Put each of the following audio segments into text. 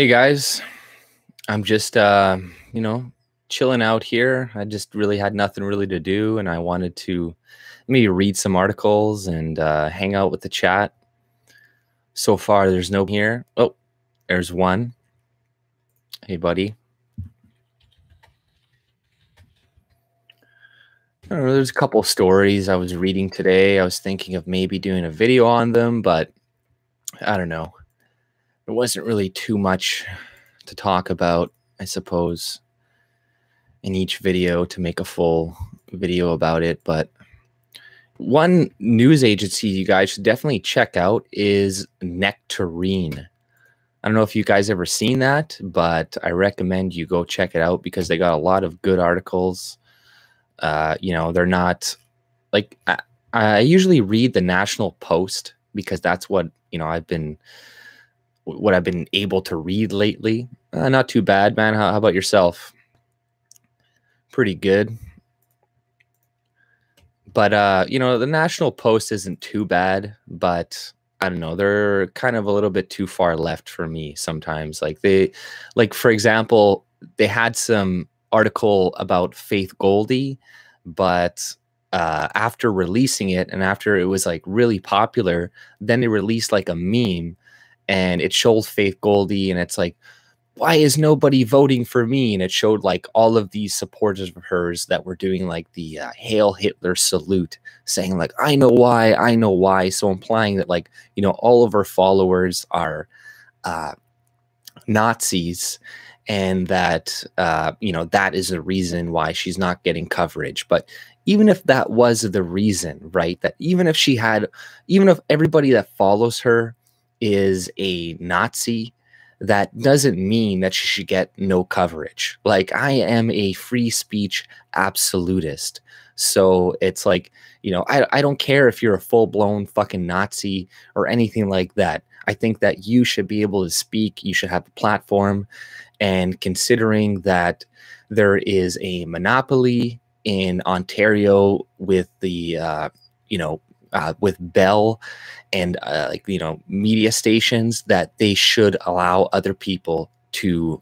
Hey guys, I'm just chilling out here. I just really had nothing really to do, and I wanted to maybe read some articles and hang out with the chat. So far, there's no here. Oh, there's one. Hey, buddy. I don't know, there's a couple stories I was reading today. I was thinking of maybe doing a video on them, but I don't know. There wasn't really too much to talk about, I suppose, in each video to make a full video about it. But one news agency you guys should definitely check out is Nectarine. I don't know if you guys ever seen that, but I recommend you go check it out because they got a lot of good articles. They're not like I usually read the National Post because that's what I've been able to read lately. Not too bad, man. How about yourself? Pretty good. But the National Post isn't too bad, but I don't know, they're kind of a little bit too far left for me sometimes. For example, they had some article about Faith Goldy, but after releasing it and after it was like really popular, then they released like a meme and it showed Faith Goldy and it's like, why is nobody voting for me? And it showed like all of these supporters of hers that were doing like the Hail Hitler salute, saying like, I know why, I know why. So implying that like, all of her followers are Nazis and that, that is the reason why she's not getting coverage. But even if that was the reason, right, that even if everybody that follows her is a Nazi, that doesn't mean that she should get no coverage. Like, I am a free speech absolutist. So it's like, I don't care if you're a full-blown fucking Nazi or anything like that. I think that you should be able to speak. You should have a platform. And considering that there is a monopoly in Ontario with the, with Bell and media stations, that they should allow other people to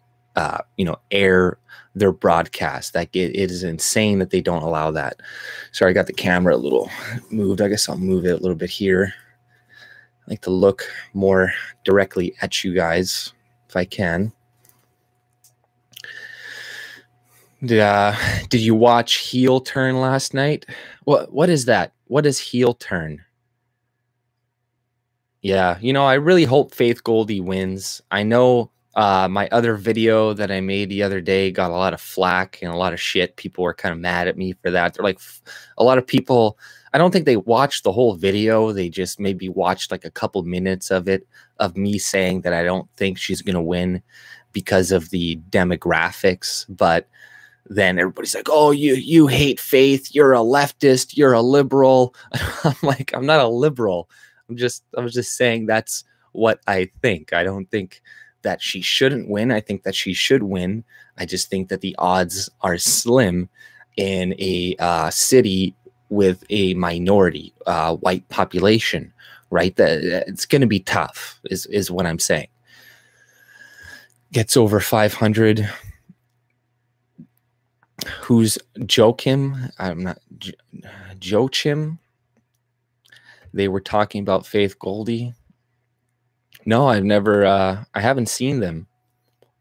air their broadcast. Like it is insane that they don't allow that. Sorry, I got the camera a little moved. I guess I'll move it a little bit here. I like to look more directly at you guys if I can. Did you watch Heel Turn last night? What is that? What is Heel Turn? Yeah, I really hope Faith Goldy wins. I know my other video that I made the other day got a lot of flack and a lot of shit. People were kind of mad at me for that. They're like, a lot of people, I don't think they watched the whole video. They just maybe watched like a couple minutes of it, of me saying that I don't think she's going to win because of the demographics. But then everybody's like, oh, you hate Faith. You're a leftist. You're a liberal. I'm like, I'm not a liberal. I was just saying that's what I think. I don't think that she shouldn't win. I think that she should win. I just think that the odds are slim in a city with a minority white population, right? That it's going to be tough is what I'm saying. Gets over 500. Who's Joachim? I'm not Joachim. They were talking about Faith Goldy. No, I've never, I haven't seen them,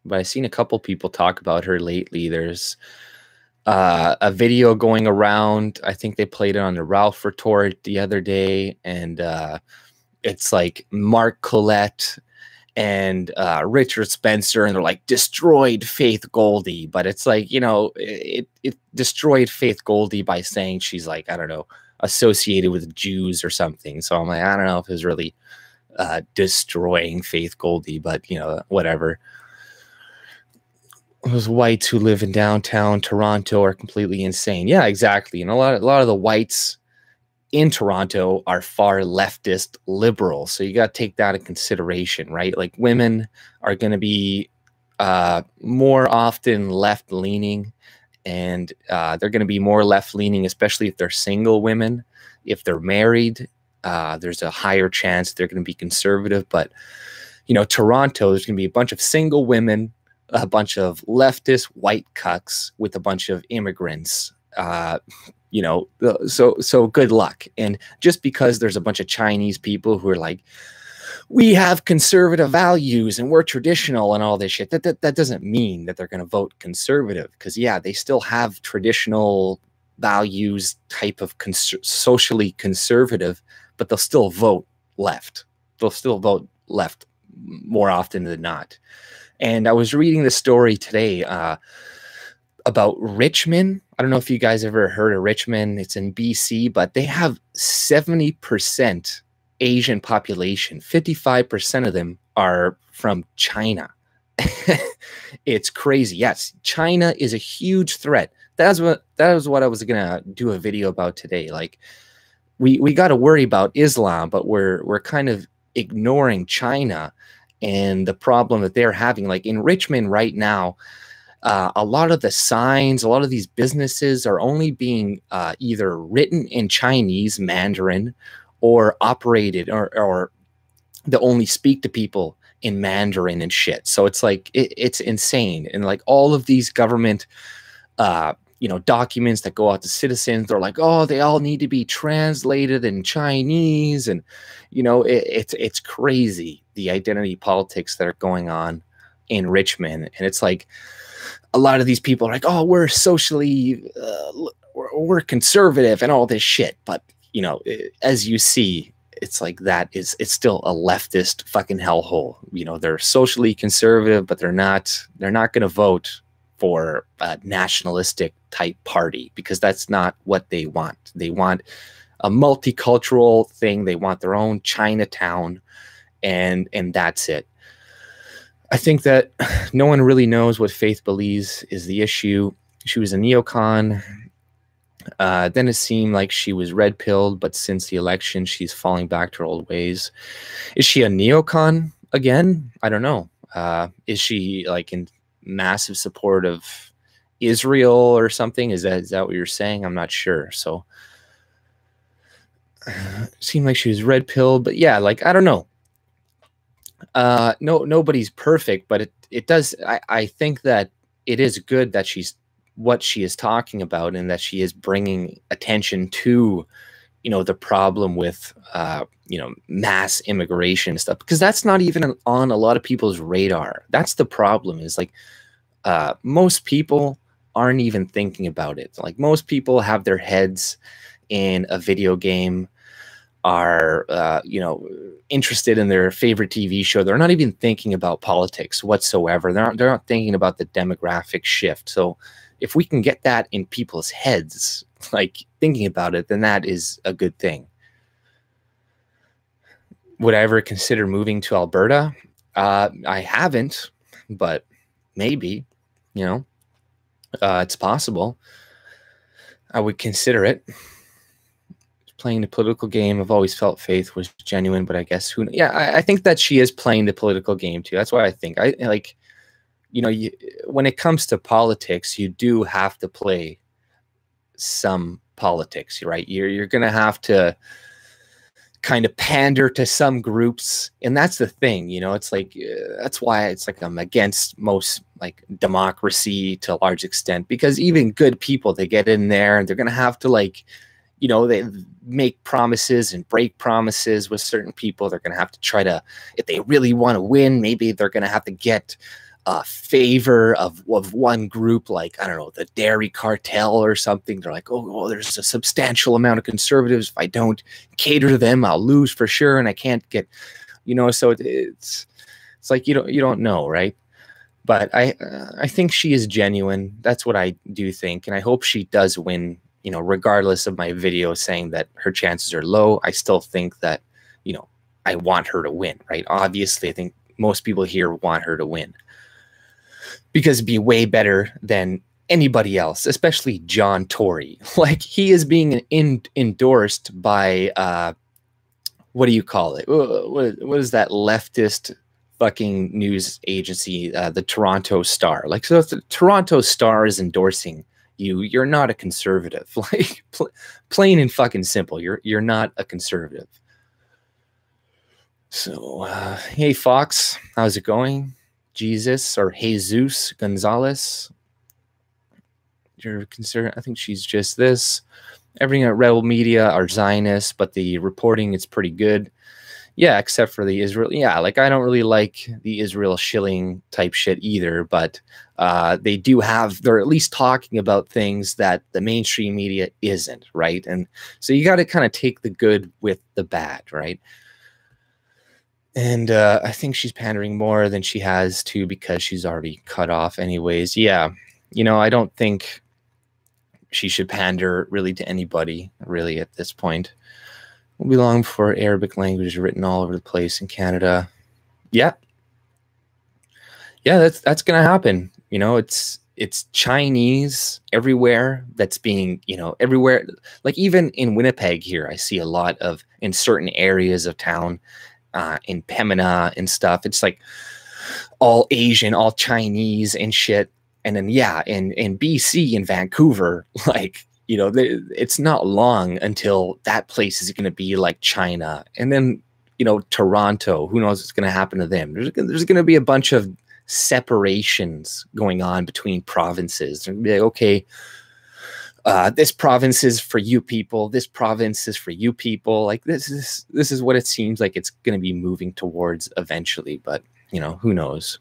but I've seen a couple people talk about her lately. There's a video going around. I think they played it on the Ralph Retort the other day, and it's like Mark Collette and Richard Spencer, and they're like, destroyed Faith Goldy. But it's like, it destroyed Faith Goldy by saying she's like, I don't know, associated with Jews or something. So I'm like, I don't know if it's really destroying Faith Goldy, but whatever. Those whites who live in downtown Toronto are completely insane. Yeah, exactly. And a lot of the whites in Toronto are far leftist liberals. So you got to take that in consideration, right? Like, women are going to be more often left leaning, and they're going to be more left leaning, especially if they're single women. If they're married, there's a higher chance they're going to be conservative. But you know, Toronto, there's going to be a bunch of single women, a bunch of leftist white cucks with a bunch of immigrants. You know, so good luck. And just because there's a bunch of Chinese people who are like, we have conservative values and we're traditional and all this shit, that doesn't mean that they're going to vote conservative. Because yeah, they still have traditional values, type of socially conservative, but they'll still vote left. They'll still vote left more often than not. And I was reading the story today about Richmond. I don't know if you guys ever heard of Richmond. It's in BC, but they have 70% Asian population. 55% of them are from China. It's crazy. Yes, China is a huge threat. That was what I was gonna do a video about today. Like, we got to worry about Islam, but we're kind of ignoring China and the problem that they're having. Like in Richmond right now, a lot of the signs, a lot of these businesses are only being either written in Chinese, Mandarin, or operated, or they only speak to people in Mandarin and shit. So it's like, it's insane. And like all of these government, you know, documents that go out to citizens, they're like, oh, they all need to be translated in Chinese. And, you know, it's crazy, the identity politics that are going on in Richmond. And it's like, a lot of these people are like, oh, we're socially, we're conservative and all this shit. But, you know, as you see, it's like it's still a leftist fucking hellhole. You know, they're socially conservative, but they're not going to vote for a nationalistic type party, because that's not what they want. They want a multicultural thing. They want their own Chinatown, and that's it. I think that no one really knows what Faith believes is the issue. She was a neocon. Then it seemed like she was red-pilled, but since the election, she's falling back to her old ways. Is she a neocon again? I don't know. Is she like in massive support of Israel or something? Is that what you're saying? I'm not sure. So seemed like she was red-pilled, but yeah, like, I don't know. Nobody's perfect, but it does. I think that it is good that she's what she is talking about, and that she is bringing attention to, you know, the problem with, you know, mass immigration and stuff, because that's not even on a lot of people's radar. That's the problem, is like, most people aren't even thinking about it. Like, most people have their heads in a video game, are, you know, interested in their favorite TV show. They're not even thinking about politics whatsoever. They're not thinking about the demographic shift. So if we can get that in people's heads, like thinking about it, then that is a good thing. Would I ever consider moving to Alberta? I haven't, but maybe, you know, it's possible. I would consider it. Playing the political game. I've always felt Faith was genuine, but I guess I think that she is playing the political game too. That's what I think. I like, you know, when it comes to politics, you do have to play some politics, right? You're going to have to kind of pander to some groups. And that's the thing, you know, it's like, that's why it's like, I'm against most like democracy to a large extent, because even good people, they get in there and they're going to have to, like, you know, they make promises and break promises with certain people. They're going to have to try to, if they really want to win, maybe they're going to have to get a favor of one group, like, I don't know, the dairy cartel or something. They're like, oh, there's a substantial amount of conservatives. If I don't cater to them, I'll lose for sure. And I can't get, you know, so it's like, you don't know, right? But I think she is genuine. That's what I do think. And I hope she does win. You know, regardless of my video saying that her chances are low, I still think that, you know, I want her to win, right? Obviously, I think most people here want her to win, because it'd be way better than anybody else, especially John Tory. Like, he is being endorsed by, what do you call it? What is that leftist fucking news agency? The Toronto Star. Like, so if the Toronto Star is endorsing you're not a conservative. Like, plain and fucking simple. You're not a conservative. So, hey, Fox, how's it going? Jesus or Jesus Gonzalez? You're considering, I think she's just this. Everything at Rebel Media are Zionists, but the reporting is pretty good. Yeah, except for the Israel. Yeah, like I don't really like the Israel shilling type shit either, but they do have, they're at least talking about things that the mainstream media isn't, right? And so you got to kind of take the good with the bad, right? And I think she's pandering more than she has to because she's already cut off anyways. Yeah, you know, I don't think she should pander really to anybody, really, at this point. It won't be long before Arabic language is written all over the place in Canada. Yeah. Yeah, that's gonna happen. You know, it's Chinese everywhere that's being, you know, everywhere. Like even in Winnipeg here, I see a lot of in certain areas of town, in Pembina and stuff. It's like all Asian, all Chinese and shit. And then yeah, in BC in Vancouver, like, you know, it's not long until that place is going to be like China. And then, you know, Toronto, who knows what's going to happen to them? There's going to be a bunch of separations going on between provinces. They're going to be like, okay, this province is for you people. This province is for you people. Like this is what it seems like it's going to be moving towards eventually. But, you know, who knows?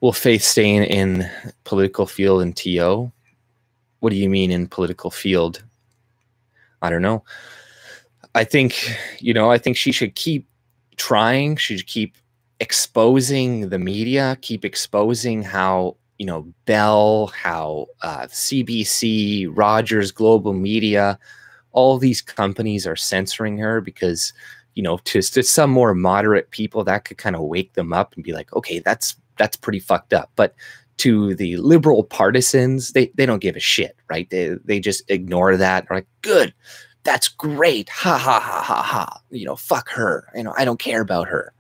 Will Faith stay in political field and TO? What do you mean in political field? I don't know. I think, you know, I think she should keep trying. She should keep exposing the media, keep exposing how, you know, Bell, how CBC, Rogers, Global Media, all these companies are censoring her because, you know, to some more moderate people, that could kind of wake them up and be like, okay, that's pretty fucked up. But to the liberal partisans, they don't give a shit, right? They just ignore that. They're like, good, that's great. Ha ha ha ha ha. You know, fuck her. You know, I don't care about her.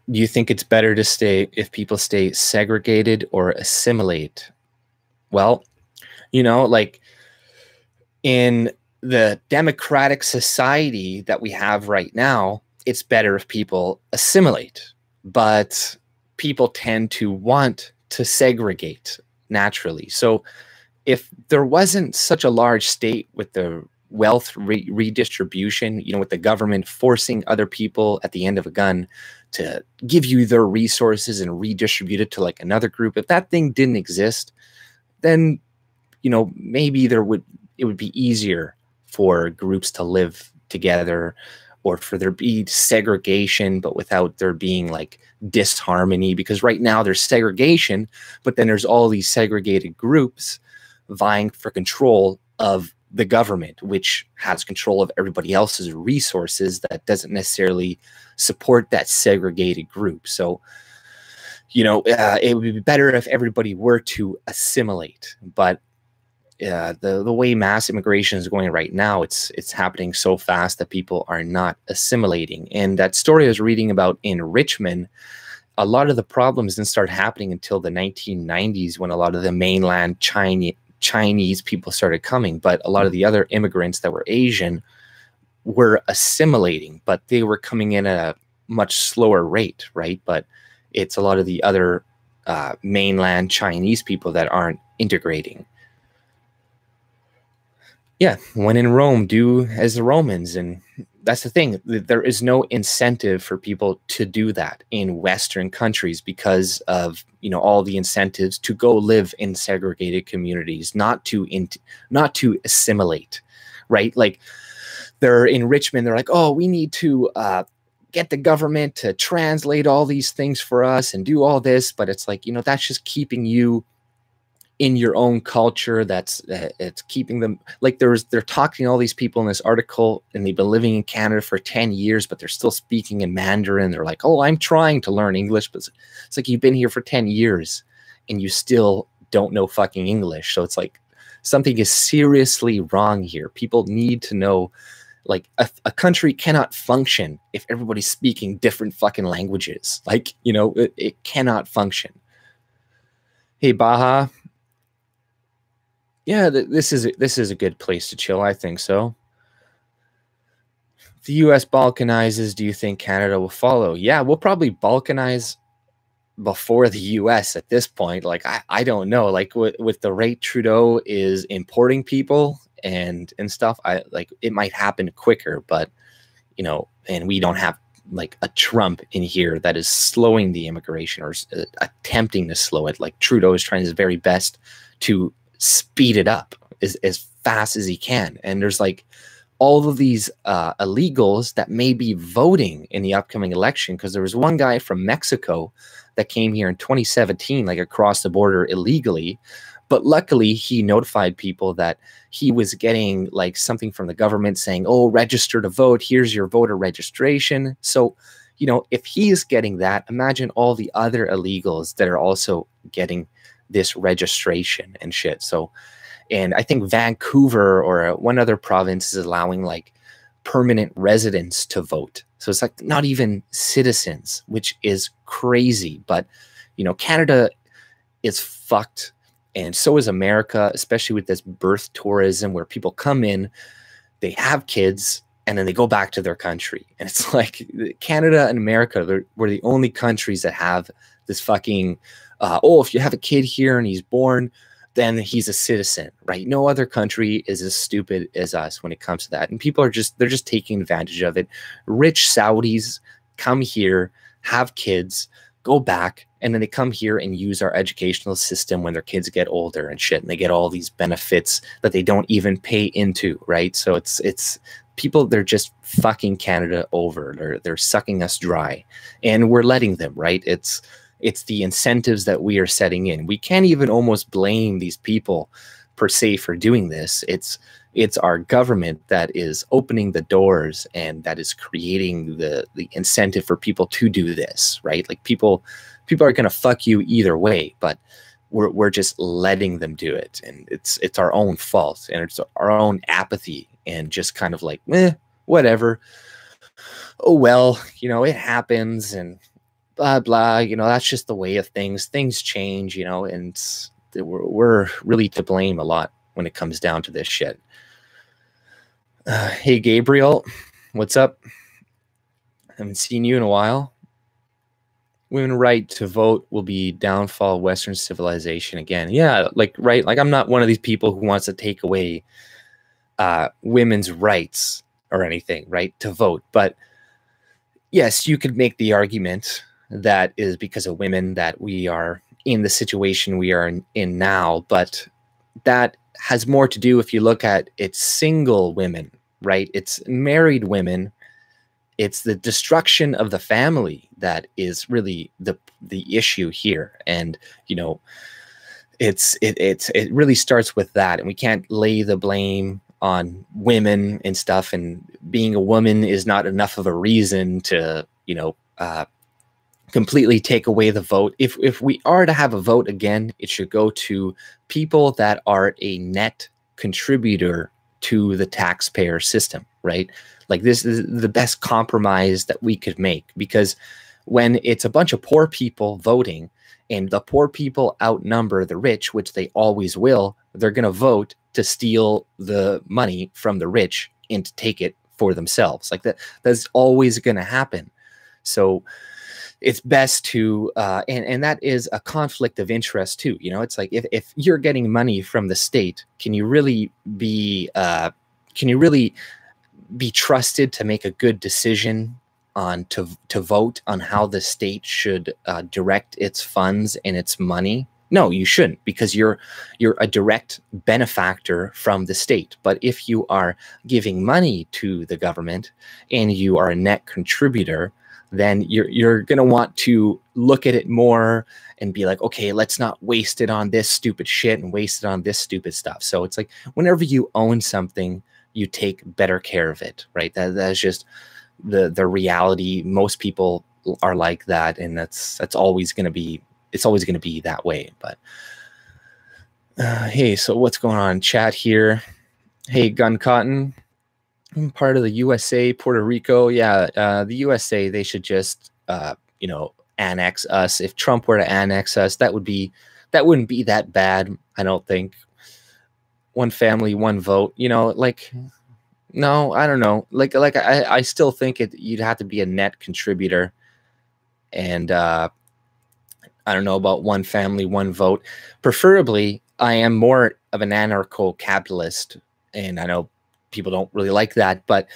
Do you think it's better to stay if people stay segregated or assimilate? Well, you know, like in the democratic society that we have right now, it's better if people assimilate, but people tend to want to segregate naturally. So if there wasn't such a large state with the wealth redistribution, you know, with the government forcing other people at the end of a gun to give you their resources and redistribute it to like another group, if that thing didn't exist, then, you know, maybe it would be easier for groups to live together, or for there be segregation, but without there being like disharmony. Because right now there's segregation, but then there's all these segregated groups vying for control of the government, which has control of everybody else's resources that doesn't necessarily support that segregated group. So, you know, it would be better if everybody were to assimilate, but the way mass immigration is going right now, it's happening so fast that people are not assimilating. And that story I was reading about in Richmond, a lot of the problems didn't start happening until the 1990s when a lot of the mainland Chinese people started coming. But a lot of the other immigrants that were Asian were assimilating, but they were coming in at a much slower rate, right? But it's a lot of the other mainland Chinese people that aren't integrating. Yeah, when in Rome, do as the Romans. And that's the thing. There is no incentive for people to do that in Western countries because of, you know, all the incentives to go live in segregated communities, not to assimilate, right? Like they're in Richmond, they're like, oh, we need to get the government to translate all these things for us and do all this. But it's like, you know, that's just keeping you in your own culture. That's it's keeping them like they're talking to all these people in this article, and they've been living in Canada for 10 years, but they're still speaking in Mandarin. They're like, oh, I'm trying to learn English, but it's like you've been here for 10 years and you still don't know fucking English. So it's like something is seriously wrong here. People need to know, like a country cannot function if everybody's speaking different fucking languages. Like, you know, it cannot function. Hey, Baha. Yeah, this is a good place to chill. I think so. If the U.S. balkanizes, do you think Canada will follow? Yeah, we'll probably balkanize before the US at this point. Like, I don't know, like with the rate Trudeau is importing people and stuff, I like it might happen quicker, but you know, and we don't have like a Trump in here that is slowing the immigration or attempting to slow it. Like Trudeau is trying his very best to speed it up as fast as he can. And there's like all of these illegals that may be voting in the upcoming election, because there was one guy from Mexico that came here in 2017, like across the border illegally. But luckily, he notified people that he was getting like something from the government saying, oh, register to vote. Here's your voter registration. So, you know, if he's getting that, imagine all the other illegals that are also getting this registration and shit. So, and I think Vancouver or one other province is allowing like permanent residents to vote. So it's like not even citizens, which is crazy. But, you know, Canada is fucked. And so is America, especially with this birth tourism where people come in, they have kids, and then they go back to their country. And it's like Canada and America were the only countries that have this fucking, oh, if you have a kid here and he's born, then he's a citizen, right? No other country is as stupid as us when it comes to that. And people are they're just taking advantage of it. Rich Saudis come here, have kids, go back, and then they come here and use our educational system when their kids get older and shit. And they get all these benefits that they don't even pay into, right? So it's people, they're just fucking Canada over. They're sucking us dry, and we're letting them, right? It's the incentives that we are setting in. We can't even almost blame these people per se for doing this. It's our government that is opening the doors and that is creating the incentive for people to do this, right? Like people are going to fuck you either way, but we're just letting them do it. And it's our own fault, and it's our own apathy, and just kind of like, whatever. Oh, well, you know, it happens, and blah, blah, you know, that's just the way of things. Things change, you know, and we're really to blame a lot when it comes down to this shit. Hey, Gabriel, what's up? Haven't seen you in a while. Women right to vote will be downfall of Western civilization again. Yeah, like, right, like I'm not one of these people who wants to take away women's rights or anything, right, to vote. But yes, you could make the argument that is because of women that we are in the situation we are in now, but that has more to do if you look at it's single women, right? It's married women. It's the destruction of the family that is really the issue here. And, you know, it really starts with that, and we can't lay the blame on women and stuff, and being a woman is not enough of a reason to, you know, completely take away the vote. If we are to have a vote again, it should go to people that are a net contributor to the taxpayer system, right? Like, this is the best compromise that we could make, because when it's a bunch of poor people voting and the poor people outnumber the rich, which they always will, they're going to vote to steal the money from the rich and to take it for themselves. Like that's always going to happen. So it's best to, and that is a conflict of interest too. You know, it's like, if you're getting money from the state, can you really be trusted to make a good decision on to vote on how the state should direct its funds and its money? No, you shouldn't, because you're a direct benefactor from the state. But if you are giving money to the government and you are a net contributor, then you're going to want to look at it more and be like, okay, let's not waste it on this stupid shit and waste it on this stupid stuff. So it's like, whenever you own something, you take better care of it, right? That's just the reality. Most people are like that, and that's always going to be, it's always going to be that way. But hey, so what's going on in chat here? Hey, Gun Cotton, I'm part of the USA, Puerto Rico. Yeah, the USA, they should just you know, annex us. If Trump were to annex us, that wouldn't be that bad, I don't think. one family, one vote, you know, like, no, I don't know. Like I still think you'd have to be a net contributor. And I don't know about one family, one vote. Preferably, I am more of an anarcho-capitalist, and I know people don't really like that, but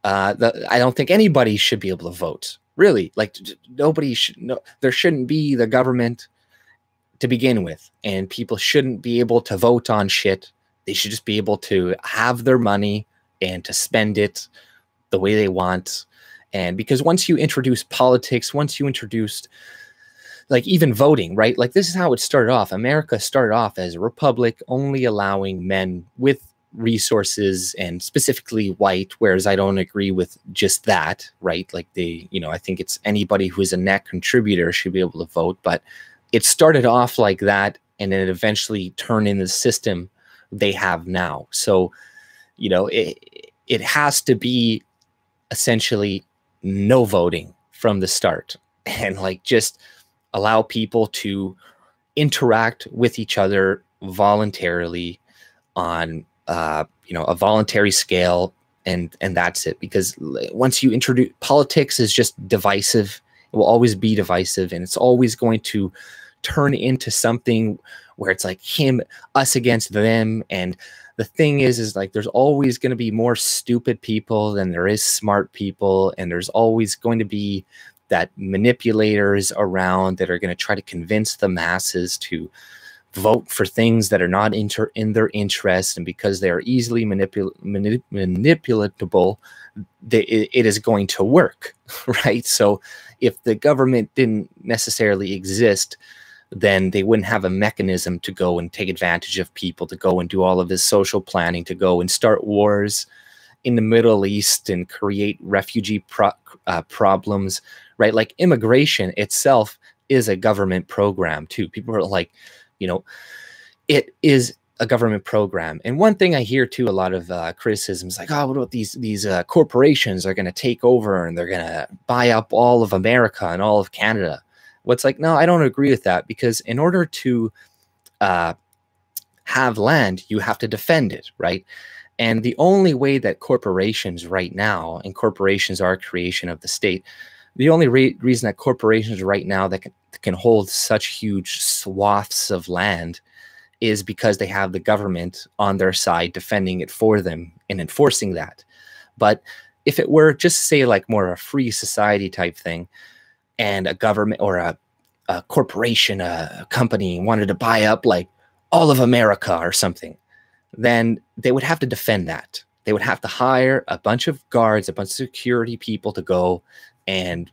I don't think anybody should be able to vote. Really, like nobody should. No, there shouldn't be the government to begin with, and people shouldn't be able to vote on shit. They should just be able to have their money and to spend it the way they want. And because once you introduce politics, once you introduced like even voting, right? Like this is how it started off. America started off as a republic, only allowing men with resources and specifically white, whereas I don't agree with just that, right? Like they, you know, I think it's anybody who is a net contributor should be able to vote, but it started off like that and then it eventually turned into the system they have now. So, you know, it has to be essentially no voting from the start and like just allow people to interact with each other voluntarily on you know, a voluntary scale, and that's it. Because once you introduce politics, is just divisive. It will always be divisive, and it's always going to turn into something where it's like us against them. And the thing is like there's always going to be more stupid people than there is smart people, and there's always going to be that manipulators around that are going to try to convince the masses to vote for things that are not in their interest, and because they are easily manipulatable, it is going to work, right? So if the government didn't necessarily exist, then they wouldn't have a mechanism to go and take advantage of people, to go and do all of this social planning, to go and start wars in the Middle East and create refugee problems, right? Like immigration itself is a government program too. People are like, you know, it is a government program. And one thing I hear too, a lot of criticisms like, oh, what about these corporations are going to take over and they're going to buy up all of America and all of Canada. What's like, no, I don't agree with that, because in order to have land, you have to defend it, right? And the only way that corporations right now, and corporations are a creation of the state, the only reason that corporations right now that can hold such huge swaths of land is because they have the government on their side defending it for them and enforcing that. But if it were just say like more a free society type thing, and a government or a corporation, a company wanted to buy up like all of America or something, then they would have to defend that. They would have to hire a bunch of guards, a bunch of security people to go and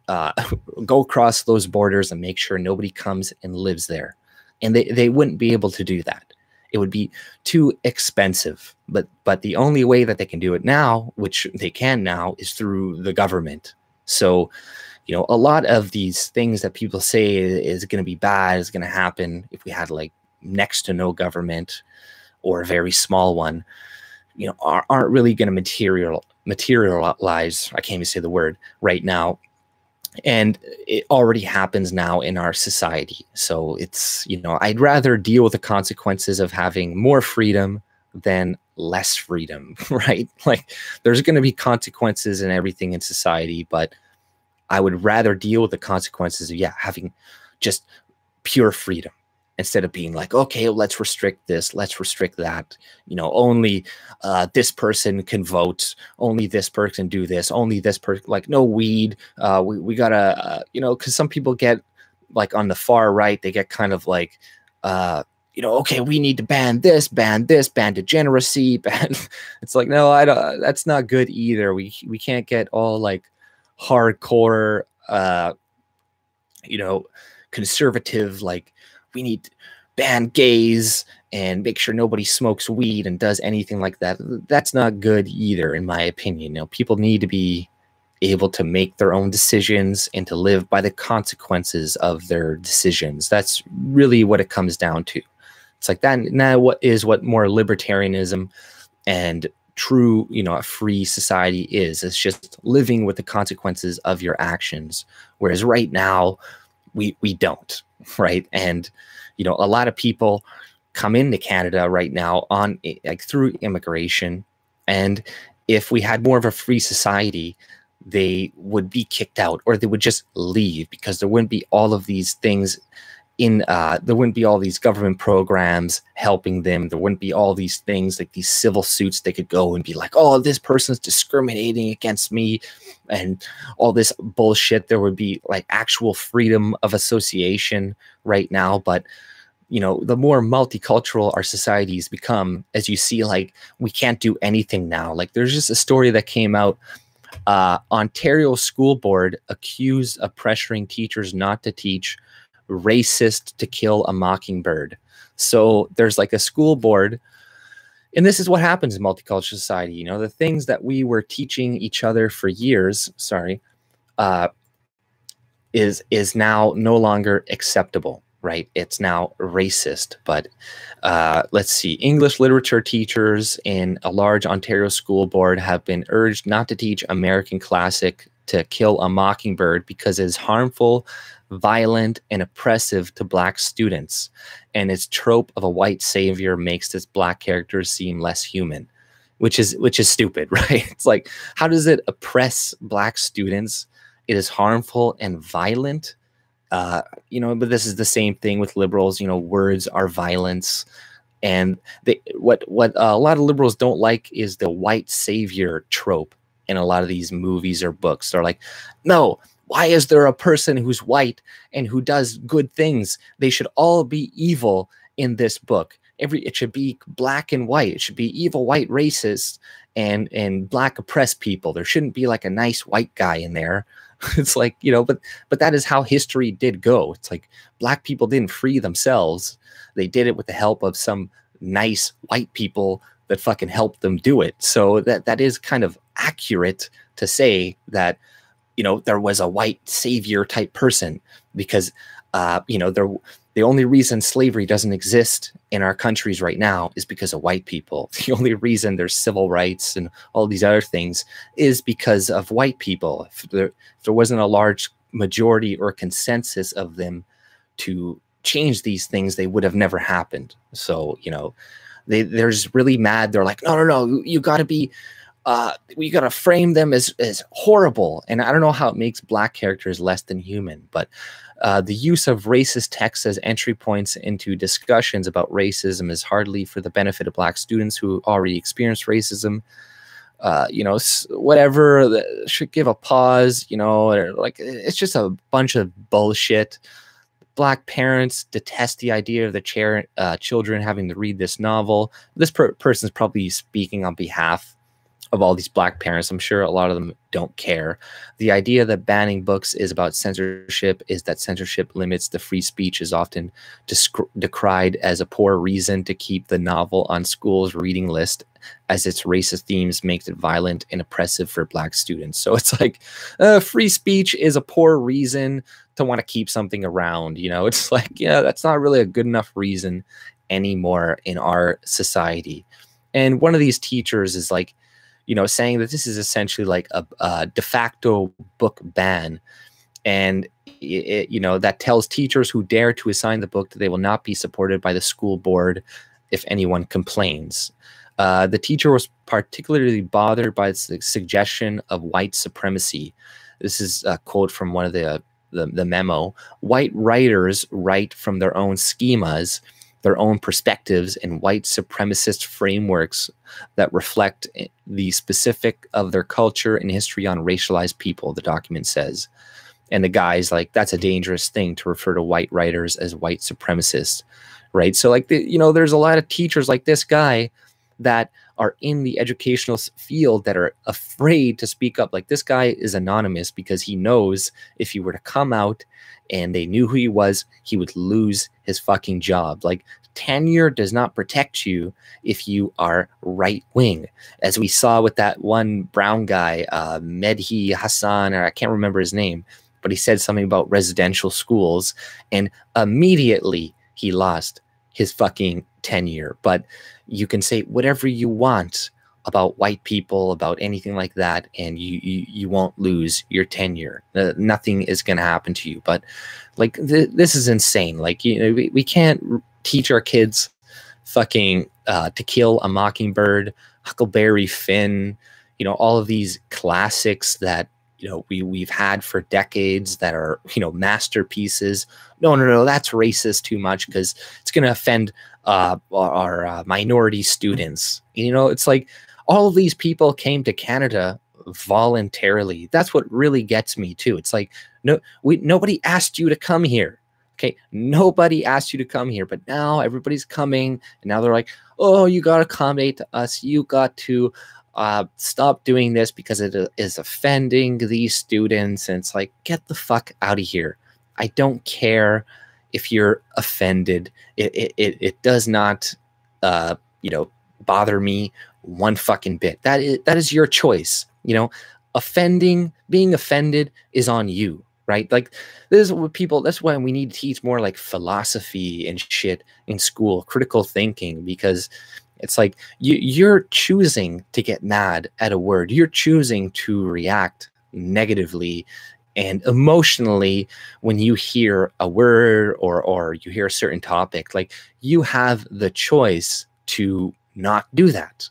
go across those borders and make sure nobody comes and lives there. And they wouldn't be able to do that. It would be too expensive. But the only way that they can do it now, which they can now, is through the government. So, you know, a lot of these things that people say is going to be bad, is going to happen if we had like next to no government or a very small one, you know, aren't really going to materialize. I can't even say the word right now. And it already happens now in our society. So it's, you know, I'd rather deal with the consequences of having more freedom than less freedom, right? Like there's going to be consequences in everything in society, but I would rather deal with the consequences of, yeah, having just pure freedom instead of being like, okay, let's restrict this, let's restrict that. You know, only this person can vote, only this person do this, only this person, like no weed. We gotta, you know, because some people get like on the far right, they get kind of like, you know, okay, we need to ban ban degeneracy, ban. It's like, no, I don't. That's not good either. We can't get all like hardcore, you know, conservative, like we need to ban gays and make sure nobody smokes weed and does anything like that. That's not good either, in my opinion. You know, people need to be able to make their own decisions and to live by the consequences of their decisions. That's really what it comes down to. It's like that. Now, what more libertarianism and true, you know, a free society is. It's just living with the consequences of your actions. Whereas right now, we don't, right? And, you know, a lot of people come into Canada right now on like through immigration. And if we had more of a free society, they would be kicked out, or they would just leave, because there wouldn't be all of these things in there wouldn't be all these government programs helping them. There wouldn't be all these things like these civil suits. They could go and be like, oh, this person's discriminating against me and all this bullshit. There would be like actual freedom of association right now. But you know, the more multicultural our societies become, as you see, like we can't do anything now. Like there's just a story that came out. Ontario School Board accused of pressuring teachers not to teach racist to kill a mockingbird. So there's like a school board, and this is what happens in multicultural society. You know, the things that we were teaching each other for years, is now no longer acceptable, right? It's now racist. But let's see, English literature teachers in a large Ontario school board have been urged not to teach American classic To Kill a Mockingbird because it is harmful, violent, and oppressive to Black students, and its trope of a white savior makes this Black character seem less human, which is stupid, right? It's like, how does it oppress Black students? It is harmful and violent, you know. But this is the same thing with liberals. You know, words are violence, and what a lot of liberals don't like is the white savior trope in a lot of these movies or books. They're like, no, why is there a person who's white and who does good things? They should all be evil in this book. It should be black and white. It should be evil white racists and Black oppressed people. There shouldn't be like a nice white guy in there. It's like, you know, but that is how history did go. It's like Black people didn't free themselves. They did it with the help of some nice white people that fucking helped them do it. So that is kind of accurate to say that, you know, there was a white savior type person, because, you know, the only reason slavery doesn't exist in our countries right now is because of white people. The only reason there's civil rights and all these other things is because of white people. If there wasn't a large majority or consensus of them to change these things, they would have never happened. So, you know, they're just really mad. They're like, no, you got to be, we got to frame them as horrible. And I don't know how it makes Black characters less than human, but the use of racist texts as entry points into discussions about racism is hardly for the benefit of Black students who already experienced racism. You know, whatever, should give a pause, you know, or like, it's just a bunch of bullshit. Black parents detest the idea of the children having to read this novel. This person's probably speaking on behalf of all these Black parents. I'm sure a lot of them don't care. The idea that banning books is about censorship is that censorship limits the free speech is often decried as a poor reason to keep the novel on schools' reading list, as its racist themes makes it violent and oppressive for Black students. So it's like free speech is a poor reason to want to keep something around. You know, it's like, yeah, that's not really a good enough reason anymore in our society. And one of these teachers is like, you know, saying that this is essentially like a de facto book ban. And, you know, that tells teachers who dare to assign the book that they will not be supported by the school board if anyone complains. The teacher was particularly bothered by the suggestion of white supremacy. This is a quote from one of the memo. White writers write from their own schemas, their own perspectives, and white supremacist frameworks that reflect the specific of their culture and history on racialized people, the document says. And the guy's like, that's a dangerous thing to refer to white writers as white supremacists, right? So like, you know, there's a lot of teachers like this guy that are in the educational field that are afraid to speak up. Like, this guy is anonymous because he knows if he were to come out and they knew who he was, he would lose his fucking job. Like, tenure does not protect you if you are right wing, as we saw with that one brown guy, Medhi Hassan, or I can't remember his name, but he said something about residential schools and immediately he lost his fucking tenure. But you can say whatever you want about white people, about anything like that, and you won't lose your tenure. Nothing is going to happen to you. But like, this is insane. Like, you know, we can't teach our kids fucking To Kill a Mockingbird, Huckleberry Finn, you know, all of these classics that, you know, we've had for decades that are, you know, masterpieces. No, that's racist too much because it's going to offend our minority students. You know, it's like all of these people came to Canada voluntarily. That's what really gets me too. It's like, nobody asked you to come here. Okay, nobody asked you to come here, but now everybody's coming, and now they're like, oh, you got to accommodate to us. You got to stop doing this because it is offending these students. And it's like, get the fuck out of here. I don't care if you're offended. It does not, you know, bother me one fucking bit. That is your choice. You know, being offended is on you. Right? Like, this is what people, that's why we need to teach more like philosophy and shit in school, critical thinking, because it's like you're choosing to get mad at a word. You're choosing to react negatively and emotionally when you hear a word or you hear a certain topic. Like, you have the choice to not do that.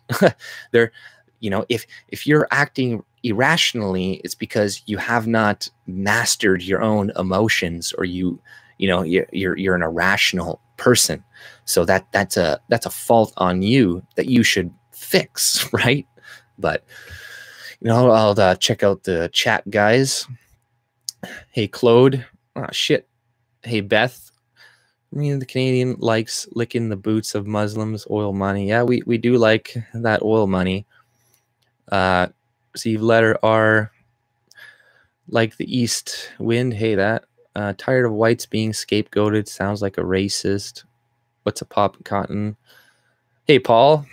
You know, if you're acting irrationally, it's because you have not mastered your own emotions, or you're an irrational person. So that's a fault on you that you should fix, right? But you know, I'll check out the chat, guys. Hey, Claude. Oh shit. Hey, Beth. I mean, the Canadian likes licking the boots of Muslims. Oil money. Yeah, we do like that oil money. Receive letter R, like the east wind. Hey, that tired of whites being scapegoated. Sounds like a racist. What's a pop cotton? Hey, Paul.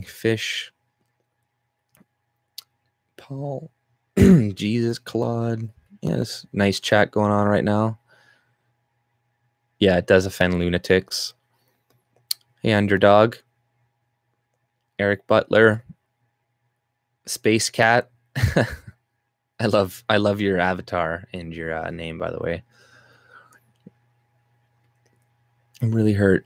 Fish. Paul. Jesus, Claude. Yes, nice chat going on right now. Yeah, it does offend lunatics. Hey, Underdog. Eric Butler. Space Cat. I love your avatar and your name, by the way. I'm really hurt.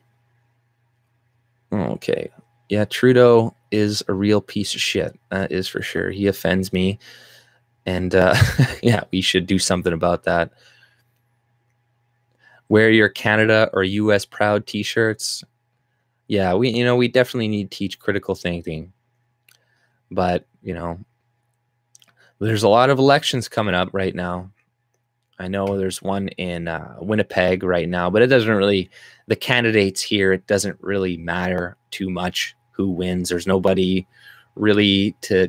Okay. Yeah, Trudeau is a real piece of shit. That is for sure. He offends me. And yeah, we should do something about that. Wear your Canada or US proud t-shirts. Yeah, we definitely need to teach critical thinking. But, you know, there's a lot of elections coming up right now. I know there's one in Winnipeg right now, but it doesn't really, the candidates here, it doesn't really matter too much who wins. There's nobody really to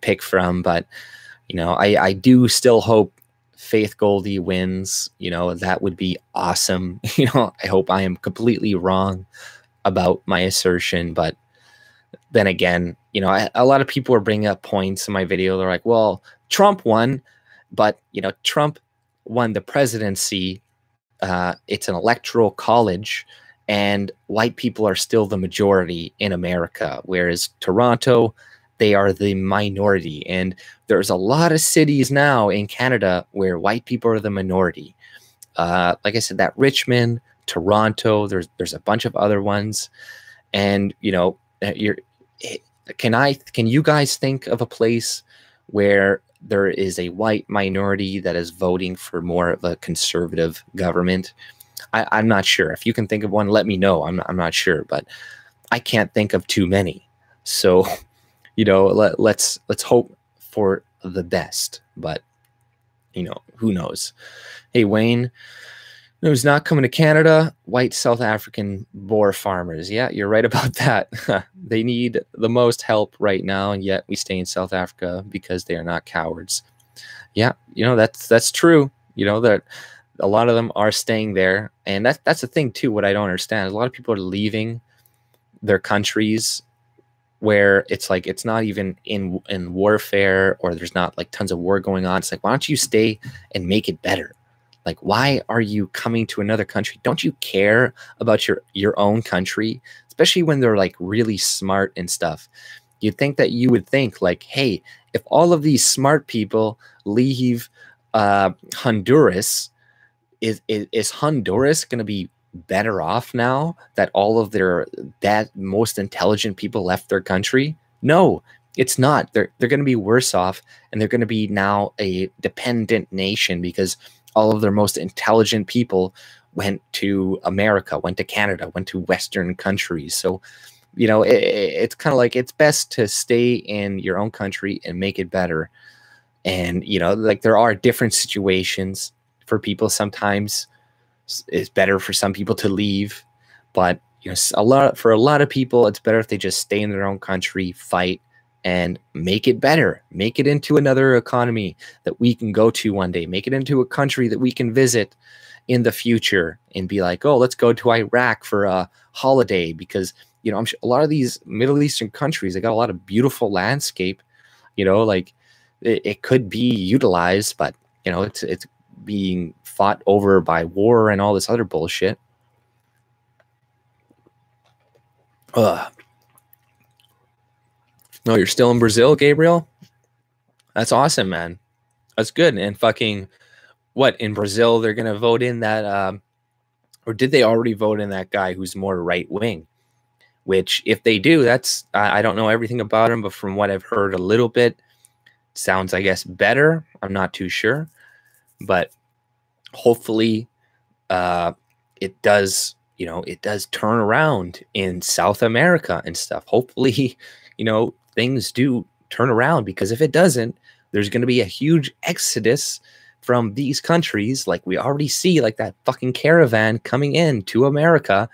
pick from. But, you know, I do still hope Faith Goldy wins. You know, that would be awesome. You know, I hope I am completely wrong about my assertion, but then again, you know, a lot of people are bringing up points in my video. They're like, well, Trump won, but, you know, Trump won the presidency. It's an electoral college, and white people are still the majority in America, whereas Toronto, they are the minority. And there's a lot of cities now in Canada where white people are the minority. Like I said, that Richmond, Toronto, there's a bunch of other ones. And, you know, can you guys think of a place where there is a white minority that is voting for more of a conservative government? I'm not sure. If you can think of one, let me know. I'm not sure, but I can't think of too many. So, you know, let's hope for the best, but, you know, who knows? Hey, Wayne, who's not coming to Canada? White South African Boer farmers. Yeah, you're right about that. They need the most help right now, and yet we stay in South Africa because they are not cowards. Yeah, you know, that's true. You know, that a lot of them are staying there, and that's the thing too. What I don't understand is a lot of people are leaving their countries where it's like it's not even in warfare, or there's not like tons of war going on. It's like, why don't you stay and make it better? Like, why are you coming to another country? Don't you care about your own country? Especially when they're like really smart and stuff. You'd think that you would think like, hey, if all of these smart people leave Honduras, is Honduras going to be better off now that all of that most intelligent people left their country? No, it's not. They're going to be worse off, and they're going to be now a dependent nation because all of their most intelligent people went to America, went to Canada, went to Western countries. So, you know, it's kind of like it's best to stay in your own country and make it better. And, you know, like there are different situations for people. Sometimes it's better for some people to leave, but you know, for a lot of people, it's better if they just stay in their own country, fight, and make it better. Make it into another economy that we can go to one day. Make it into a country that we can visit in the future and be like, oh, let's go to Iraq for a holiday, because, you know, I'm sure a lot of these Middle Eastern countries, they got a lot of beautiful landscape, you know, like it could be utilized, but, you know, it's being fought over by war and all this other bullshit. No, you're still in Brazil, Gabriel? That's awesome, man. That's good. And fucking what, in Brazil they're gonna vote in that or did they already vote in that guy who's more right wing? Which, if they do, that's I don't know everything about him, but from what I've heard a little bit, sounds, I guess, better. I'm not too sure, but hopefully it does, you know, it does turn around in South America and stuff. Hopefully, you know, things do turn around, because if it doesn't, there's going to be a huge exodus from these countries, like we already see, like that fucking caravan coming in to America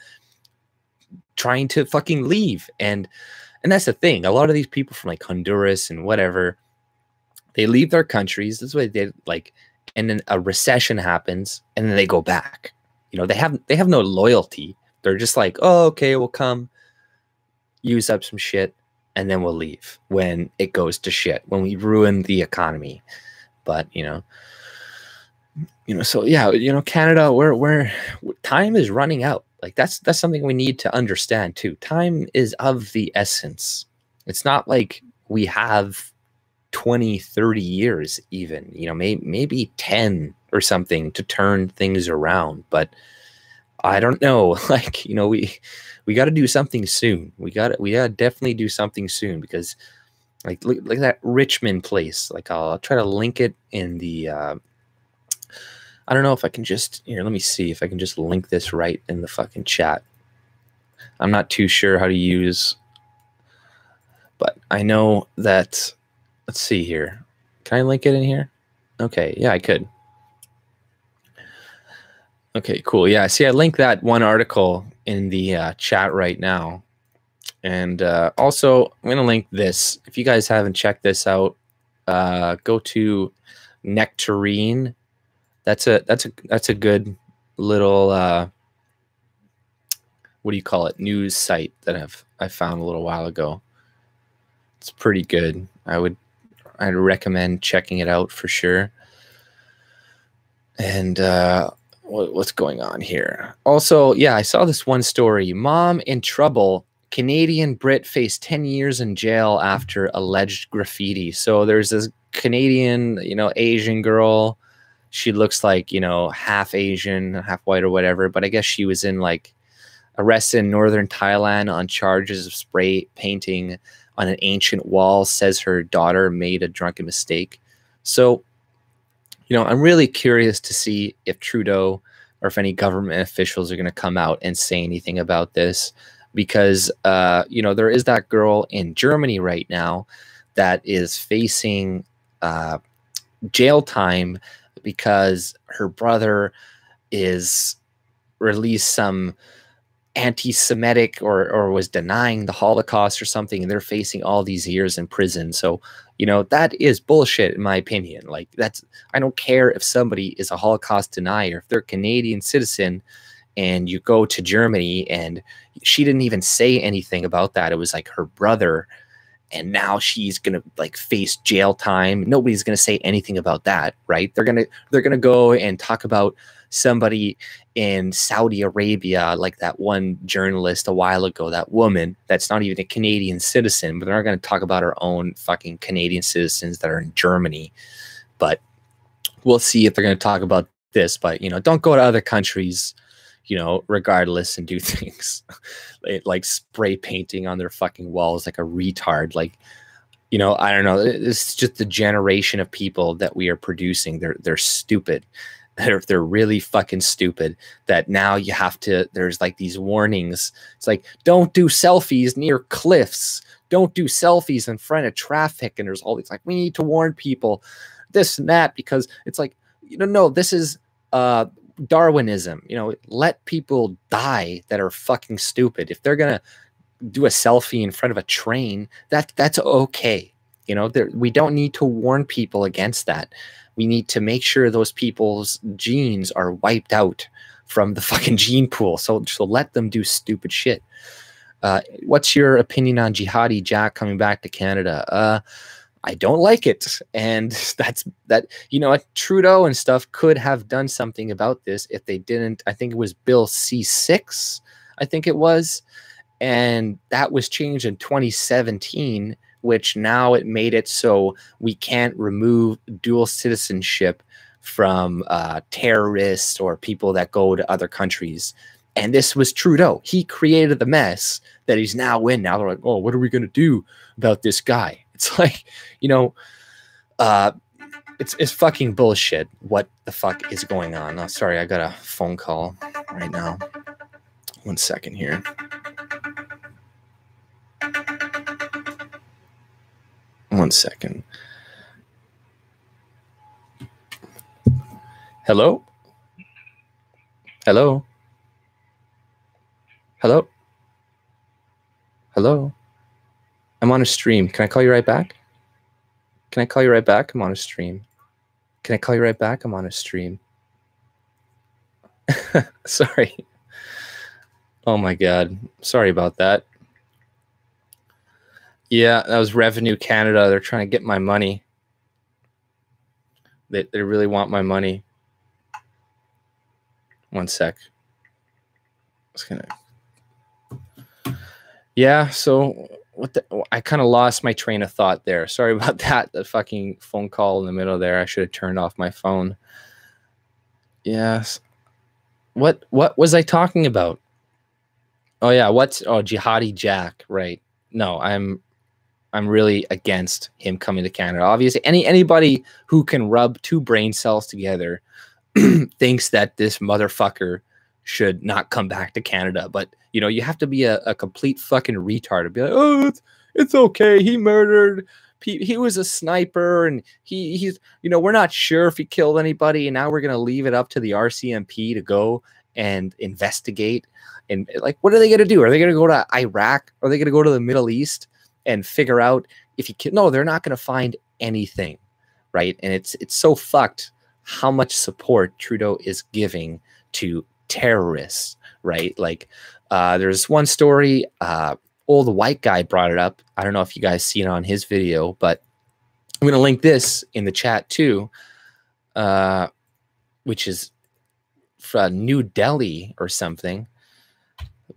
trying to fucking leave. And that's the thing. A lot of these people from like Honduras and whatever, they leave their countries. That's what they did, like, and then a recession happens and then they go back. You know, they have no loyalty. They're just like, oh, okay, we'll come use up some shit and then we'll leave when it goes to shit, when we ruin the economy. But, you know, so yeah, you know, Canada, we're time is running out. Like that's something we need to understand too. Time is of the essence. It's not like we have 20, 30 years even, you know, maybe 10 or something to turn things around. But I don't know, like, you know, we got to do something soon. We got to definitely do something soon, because like, look that Richmond place. Like I'll try to link it in the, I don't know if I can just, here, let me see if I can just link this right in the fucking chat. I'm not too sure how to use, but I know that, let's see here. Can I link it in here? Okay, yeah, I could. Okay, cool. Yeah, see, I linked that one article in the chat right now. And also, I'm going to link this. If you guys haven't checked this out, go to Nectarine. That's a good little what do you call it, news site that I found a little while ago. It's pretty good. I'd recommend checking it out for sure. And what's going on here? Also, yeah, I saw this one story. Mom in trouble. Canadian Brit faced 10 years in jail after alleged graffiti. So there's this Canadian, you know, Asian girl. She looks like, you know, half Asian, half white or whatever. But I guess she was arrested in northern Thailand on charges of spray painting on an ancient wall. Says her daughter made a drunken mistake. So, you know, I'm really curious to see if Trudeau or if any government officials are going to come out and say anything about this, because, you know, there is that girl in Germany right now that is facing jail time because her brother is released some anti-Semitic or was denying the Holocaust or something, and they're facing all these years in prison. So, you know, that is bullshit in my opinion. Like, I don't care if somebody is a Holocaust denier, if they're a Canadian citizen and you go to Germany, and she didn't even say anything about that. It was like her brother, and now she's gonna like face jail time. Nobody's gonna say anything about that, right? They're gonna go and talk about somebody in Saudi Arabia, like that one journalist a while ago, that woman that's not even a Canadian citizen, but they're not gonna talk about our own fucking Canadian citizens that are in Germany. But we'll see if they're gonna talk about this. But, you know, don't go to other countries, you know, regardless, and do things like spray painting on their fucking walls like a retard. Like, you know, I don't know. It's just the generation of people that we are producing. They're stupid. They're really fucking stupid, that now you have to, there's like these warnings. It's like, don't do selfies near cliffs. Don't do selfies in front of traffic. And there's all these like, we need to warn people this and that, because it's like, you know, no, this is Darwinism. You know, let people die that are fucking stupid. If they're going to do a selfie in front of a train, that's okay. You know, we don't need to warn people against that. We need to make sure those people's genes are wiped out from the fucking gene pool. So let them do stupid shit. What's your opinion on Jihadi Jack coming back to Canada? I don't like it. And you know, Trudeau and stuff could have done something about this if they didn't. I think it was Bill C6, I think it was. And that was changed in 2017, which now it made it so we can't remove dual citizenship from terrorists or people that go to other countries. And this was Trudeau. He created the mess that he's now in. Now they're like, oh, what are we going to do about this guy? It's like, you know, it's fucking bullshit. What the fuck is going on? Oh, sorry, I got a phone call right now. 1 second here. One second. Hello? Hello? Hello? Hello? I'm on a stream. Can I call you right back? Can I call you right back? I'm on a stream. Can I call you right back? I'm on a stream. Sorry. Oh my God. Sorry about that. Yeah, that was Revenue Canada. They're trying to get my money. They really want my money. 1 sec. Yeah, so I kind of lost my train of thought there. Sorry about that. The fucking phone call in the middle there. I should have turned off my phone. Yes. What was I talking about? Oh yeah, Jihadi Jack, right? No, I'm really against him coming to Canada. Obviously, anybody who can rub two brain cells together thinks that this motherfucker should not come back to Canada. But, you know, you have to be a complete fucking retard to be like, oh, it's okay. He murdered. He was a sniper, and he's, you know, we're not sure if he killed anybody, and now we're going to leave it up to the RCMP to go and investigate. And like, what are they going to do? Are they going to go to Iraq? Are they going to go to the Middle East and figure out if he killed? No, they're not going to find anything, right? And it's so fucked how much support Trudeau is giving to terrorists, right? Like, there's one story, old white guy brought it up. I don't know if you guys seen it on his video, but I'm going to link this in the chat too, which is from New Delhi or something.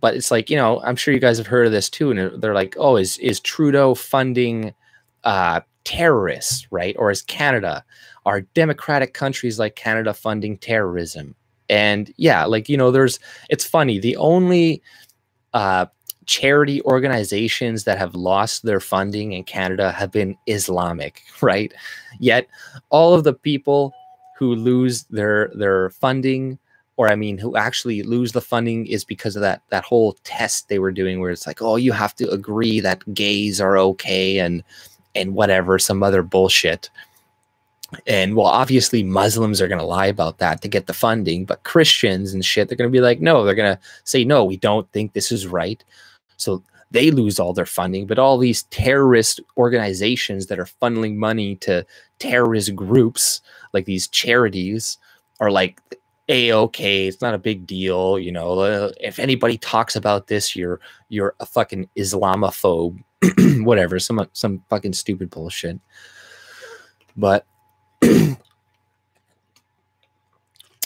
But it's like, you know, I'm sure you guys have heard of this too. And they're like, oh, is Trudeau funding terrorists, right? Or is Canada, are democratic countries like Canada funding terrorism? And yeah, like, you know, it's funny. The only charity organizations that have lost their funding in Canada have been Islamic, right? Yet all of the people who lose their funding, or I mean, who actually lose the funding, is because of that whole test they were doing where it's like, oh, you have to agree that gays are okay and whatever, some other bullshit. And well, obviously Muslims are going to lie about that to get the funding, but Christians and shit, they're going to be like, no, they're going to say, no, we don't think this is right. So they lose all their funding. But all these terrorist organizations that are funneling money to terrorist groups, like these charities, are like, okay, it's not a big deal. You know, if anybody talks about this, you're a fucking Islamophobe, whatever, some fucking stupid bullshit. But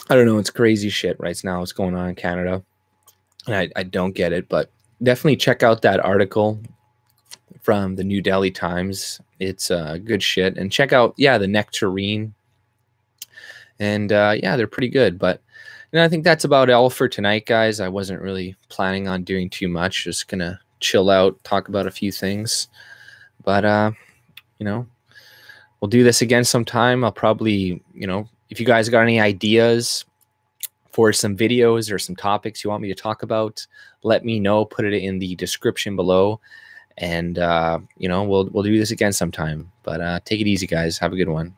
I don't know. It's crazy shit right now. What's going on in Canada. And I don't get it, but definitely check out that article from the New Delhi Times. It's good shit. And check out, yeah, the Nectarine. And yeah, they're pretty good. But And I think that's about all for tonight, guys. I wasn't really planning on doing too much. Just gonna chill out, talk about a few things. But you know, we'll do this again sometime. I'll probably, you know, if you guys got any ideas for some videos or some topics you want me to talk about, let me know. Put it in the description below, and you know, we'll do this again sometime. But take it easy, guys. Have a good one.